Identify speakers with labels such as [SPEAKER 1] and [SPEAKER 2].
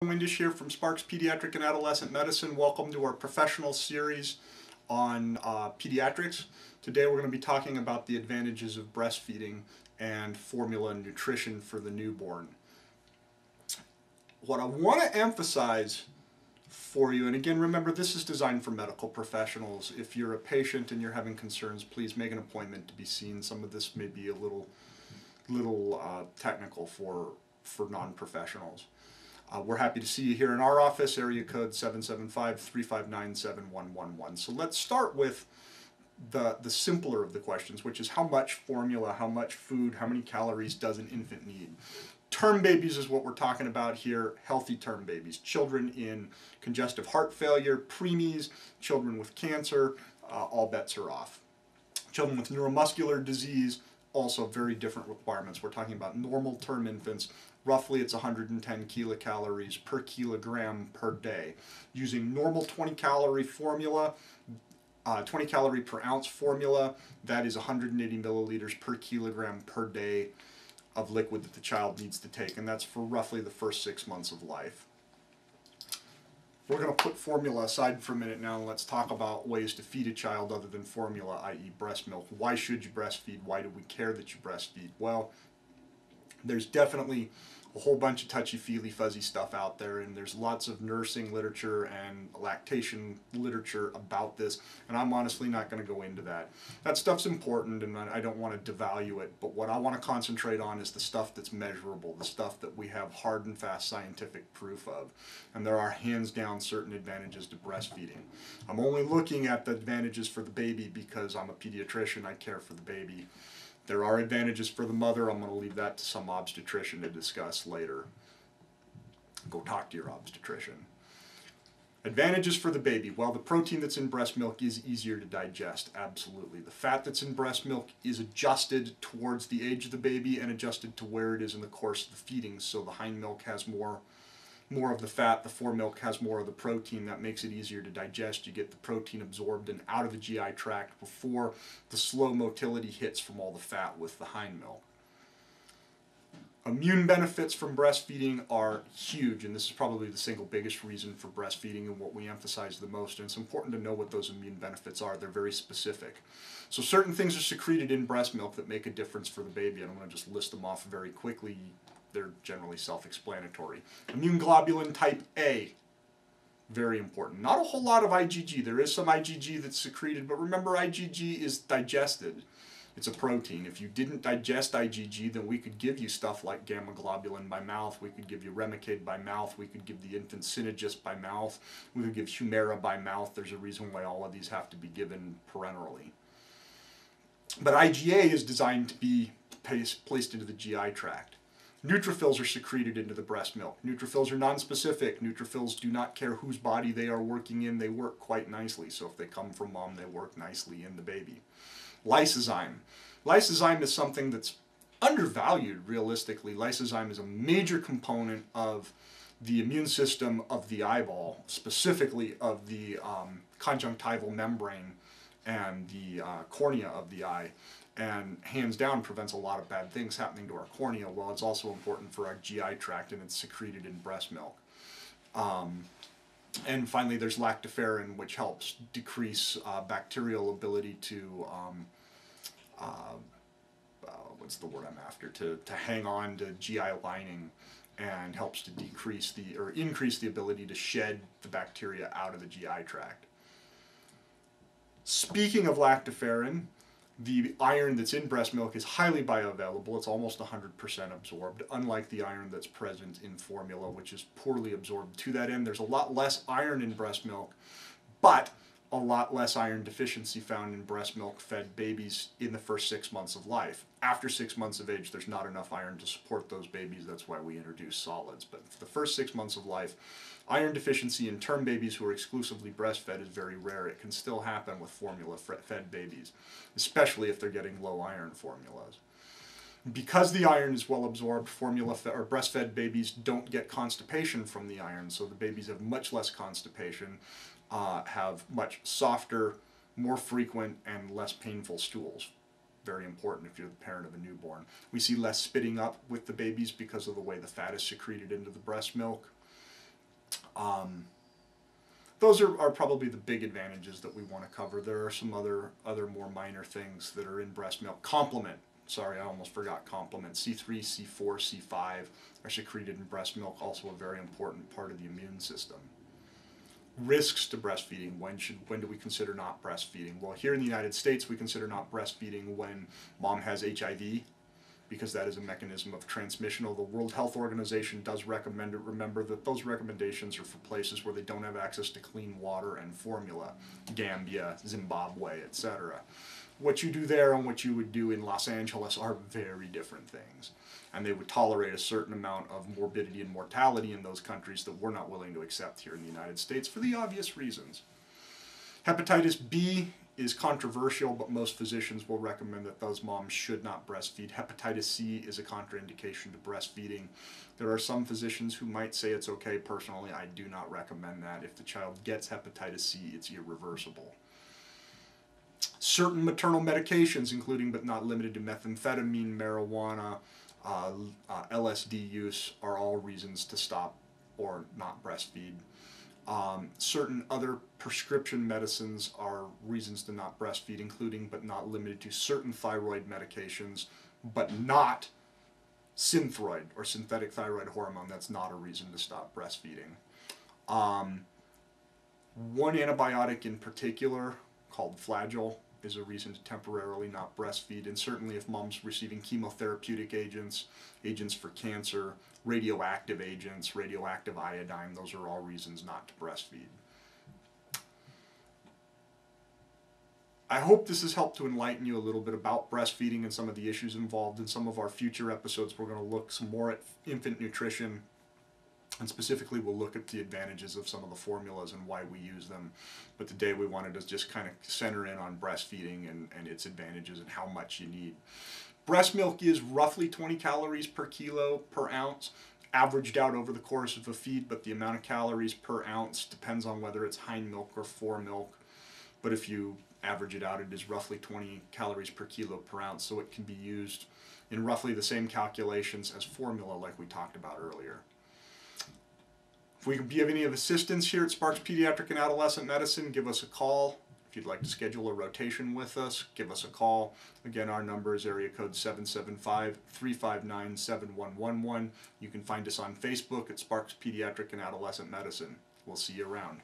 [SPEAKER 1] Windisch here from Sparks Pediatric and Adolescent Medicine. Welcome to our professional series on pediatrics. Today we're going to be talking about the advantages of breastfeeding and formula and nutrition for the newborn. What I want to emphasize for you, and again remember this is designed for medical professionals. If you're a patient and you're having concerns, please make an appointment to be seen. Some of this may be a little technical for non-professionals. We're happy to see you here in our office, area code 775-359-7111. So let's start with the simpler of the questions, which is how much formula, how much food, how many calories does an infant need? Term babies is what we're talking about here, healthy term babies. Children in congestive heart failure, preemies, children with cancer, all bets are off. Children with neuromuscular disease, also very different requirements. We're talking about normal term infants. Roughly it's 110 kilocalories per kilogram per day. Using normal 20 calorie formula, 20 calorie per ounce formula, that is 180 milliliters per kilogram per day of liquid that the child needs to take, and that's for roughly the first 6 months of life. We're going to put formula aside for a minute now and let's talk about ways to feed a child other than formula, i.e. breast milk. Why should you breastfeed? Why do we care that you breastfeed? Well, there's definitely a whole bunch of touchy-feely fuzzy stuff out there, and there's lots of nursing literature and lactation literature about this, and I'm honestly not going to go into that. That stuff's important and I don't want to devalue it, but what I want to concentrate on is the stuff that's measurable, the stuff that we have hard and fast scientific proof of, and there are hands down certain advantages to breastfeeding. I'm only looking at the advantages for the baby because I'm a pediatrician, I care for the baby. There are advantages for the mother. I'm going to leave that to some obstetrician to discuss later. Go talk to your obstetrician. Advantages for the baby. Well, the protein that's in breast milk is easier to digest, absolutely. The fat that's in breast milk is adjusted towards the age of the baby and adjusted to where it is in the course of the feeding. So the hind milk has more of the fat, the fore milk has more of the protein. That makes it easier to digest. You get the protein absorbed and out of the GI tract before the slow motility hits from all the fat with the hind milk. Immune benefits from breastfeeding are huge, and this is probably the single biggest reason for breastfeeding and what we emphasize the most, and it's important to know what those immune benefits are. They're very specific. So certain things are secreted in breast milk that make a difference for the baby, and I'm going to just list them off very quickly. They're generally self-explanatory. Immune globulin type A, very important. Not a whole lot of IgG. There is some IgG that's secreted, but remember IgG is digested. It's a protein. If you didn't digest IgG, then we could give you stuff like gamma globulin by mouth. We could give you Remicade by mouth. We could give the infant Synagis by mouth. We could give Humira by mouth. There's a reason why all of these have to be given parenterally. But IgA is designed to be placed into the GI tract. Neutrophils are secreted into the breast milk. Neutrophils are nonspecific. Neutrophils do not care whose body they are working in. They work quite nicely. So if they come from mom, they work nicely in the baby. Lysozyme. Lysozyme is something that's undervalued, realistically. Lysozyme is a major component of the immune system of the eyeball, specifically of the conjunctival membrane and the cornea of the eye, and hands down prevents a lot of bad things happening to our cornea. Well, it's also important for our GI tract, and it's secreted in breast milk. And finally, there's lactoferrin, which helps decrease bacterial ability to, what's the word I'm after, to hang on to GI lining, and helps to decrease or increase the ability to shed the bacteria out of the GI tract. Speaking of lactoferrin, the iron that's in breast milk is highly bioavailable. It's almost 100% absorbed, unlike the iron that's present in formula, which is poorly absorbed. To that end, there's a lot less iron in breast milk, but a lot less iron deficiency found in breast milk fed babies in the first 6 months of life. After 6 months of age, there's not enough iron to support those babies. That's why we introduce solids. But for the first 6 months of life, iron deficiency in term babies who are exclusively breastfed is very rare. It can still happen with formula-fed babies, especially if they're getting low iron formulas. Because the iron is well absorbed, breastfed babies don't get constipation from the iron, so the babies have much less constipation, have much softer, more frequent, and less painful stools. Very important if you're the parent of a newborn. We see less spitting up with the babies because of the way the fat is secreted into the breast milk. Those are probably the big advantages that we want to cover. There are some other more minor things that are in breast milk. Complement. Sorry, I almost forgot complement. C3, C4, C5 are secreted in breast milk, also a very important part of the immune system. Risks to breastfeeding. When do we consider not breastfeeding? Well, here in the United States, we consider not breastfeeding when mom has HIV, because that is a mechanism of transmission. Although the World Health Organization does recommend it, remember that those recommendations are for places where they don't have access to clean water and formula, Gambia, Zimbabwe, etc. What you do there and what you would do in Los Angeles are very different things. And they would tolerate a certain amount of morbidity and mortality in those countries that we're not willing to accept here in the United States for the obvious reasons. Hepatitis B is controversial, but most physicians will recommend that those moms should not breastfeed. Hepatitis C is a contraindication to breastfeeding. There are some physicians who might say it's okay. Personally, I do not recommend that. If the child gets hepatitis C, it's irreversible. Certain maternal medications, including but not limited to methamphetamine, marijuana, LSD use, are all reasons to stop or not breastfeed. Certain other prescription medicines are reasons to not breastfeed, including but not limited to certain thyroid medications, but not Synthroid or synthetic thyroid hormone. That's not a reason to stop breastfeeding. One antibiotic in particular, called Flagyl, is a reason to temporarily not breastfeed, and certainly if mom's receiving chemotherapeutic agents, agents for cancer, radioactive agents, radioactive iodine, those are all reasons not to breastfeed. I hope this has helped to enlighten you a little bit about breastfeeding and some of the issues involved. In some of our future episodes, we're going to look some more at infant nutrition, and specifically we'll look at the advantages of some of the formulas and why we use them. But today we wanted to just kind of center in on breastfeeding and its advantages and how much you need. Breast milk is roughly 20 calories per kilo per ounce, averaged out over the course of a feed, but the amount of calories per ounce depends on whether it's hind milk or fore milk. But if you average it out, it is roughly 20 calories per kilo per ounce, so it can be used in roughly the same calculations as formula like we talked about earlier. If we can be of any assistance here at Sparks Pediatric and Adolescent Medicine, give us a call. If you'd like to schedule a rotation with us, give us a call. Again, our number is area code 775-359-7111. You can find us on Facebook at Sparks Pediatric and Adolescent Medicine. We'll see you around.